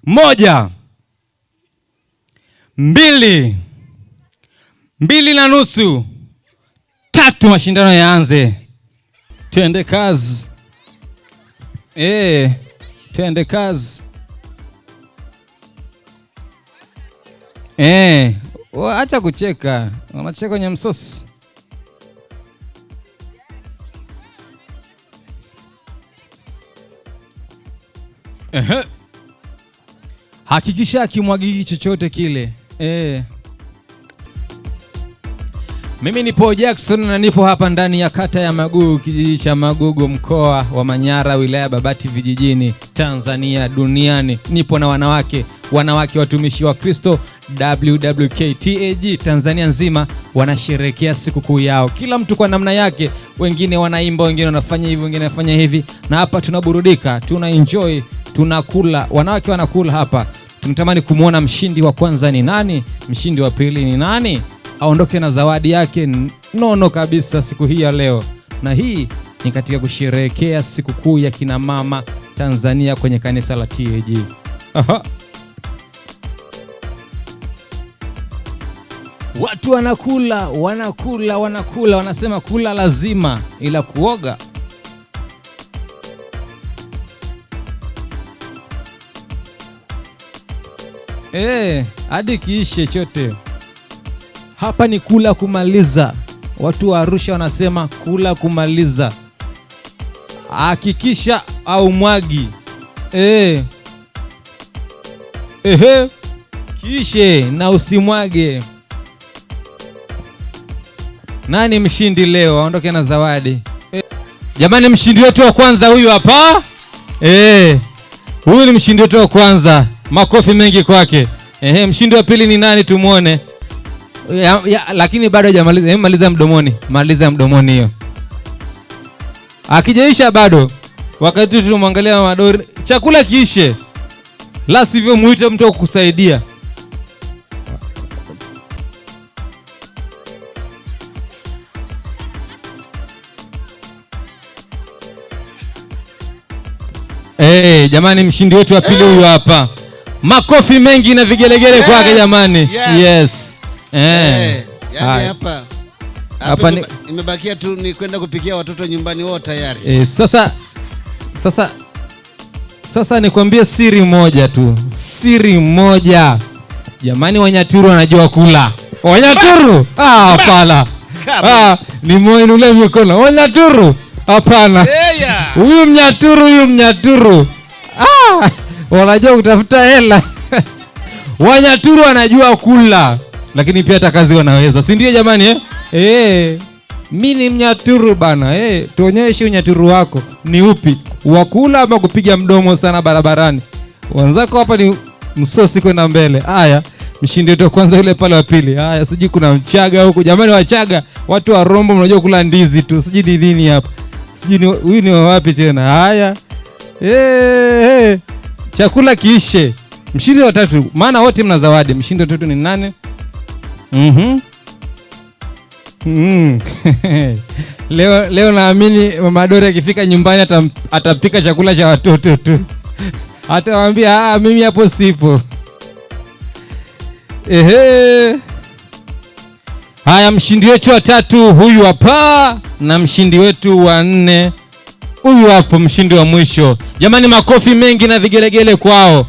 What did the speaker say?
1, 2, 2:30, 3 mashindano yaanze. Twende kazi. Twende kazi. Acha kucheka. Unacheka kwenye msosi. Hakikisha akimwagiki chochote kile. Mimi ni Paul Jackson na nipo hapa ndani ya kata ya Magugu, kijiji cha Magugu, mkoa wa Manyara, wilaya Babati vijijini, Tanzania, duniani. Nipo na wanawake watumishi wa Kristo WWKTAG Tanzania nzima wanasherehekea sikukuu yao. Kila mtu kwa namna yake, wengine wanaimba, wengine wanafanya hivi, wengine wanafanya hivi. Na hapa tunaburudika, tuna enjoy, tunakula. Wanawake wanakula hapa. Tunatamani kumuona mshindi wa kwanza ni nani, mshindi wa pili ni nani, aondoke na zawadi yake nono kabisa siku hii ya leo. Na hii ni katika kusherehekea sikukuu ya kina mama Tanzania kwenye kanisa la TAG. Watu wanakula, wanasema kula lazima, ila kuoga hadi kiishe chote. Hapa ni kula kumaliza. Watu wa Arusha wanasema kula kumaliza. Hakikisha au mwagi. Kishe na usimwage. Nani mshindi leo? Aondoke na zawadi. Jamani, mshindi wetu wa kwanza huyu hapa. Huyu ni mshindi wetu wa kwanza. Makofi mengi kwake. Mshindi wa pili ni nani tumuone? Lakini bado hajamaliza. Maliza mdomoni. Maliza mdomoni hiyo. Akijaisha bado. Wakati tunamwangalia Madori, chakula kiishe. La sivyo muite mtu kukusaidia. Jamani, mshindi wetu wa pili huyu hapa. Makofi mengi na vigelegele kwake jamani. Yes. Yani hapa imebakia tu ni kwenda kupikia watoto nyumbani, wao tayari. Sasa nikwambie siri moja tu. Siri moja. Jamani, Wanyaturu wanajua kula. Wanyaturu? Hapana. Ni muinule mikono. Wanyaturu? Hapana. Huyu Mnyaturu. Wanajua kutafuta hela. Wanyaturu wanajua kula, lakini pia hata kazi wanaweza. Si ndio jamani mimi ni Mnyaturu bana. Tuonyeshe unyaturu wako ni upi? Wakula ama kupiga mdomo sana barabarani? Wanzako hapa ni msosi kwenda mbele. Haya, mshindi wetu kwanza yule pale wa pili. Haya, siji kuna Mchaga huko. Jamani, Wachaga, watu wa Rombo mnajua kula ndizi tu. Siji ni nini hapa? Siji huyu ni wapi tena? Haya. Chakula kiishe. Mshindi wa tatu, maana wote mna zawadi. Mshindi wa tatu ni nani? Leo naamini Mama Dori akifika nyumbani atapika chakula cha watoto tu. Atawaambia mimi hapo sipo. Haya, mshindi wetu wa tatu huyu hapa, na mshindi wetu wa 4 huyu hapo, mshindi wa mwisho. Jamani, makofi mengi na vigelegele kwao.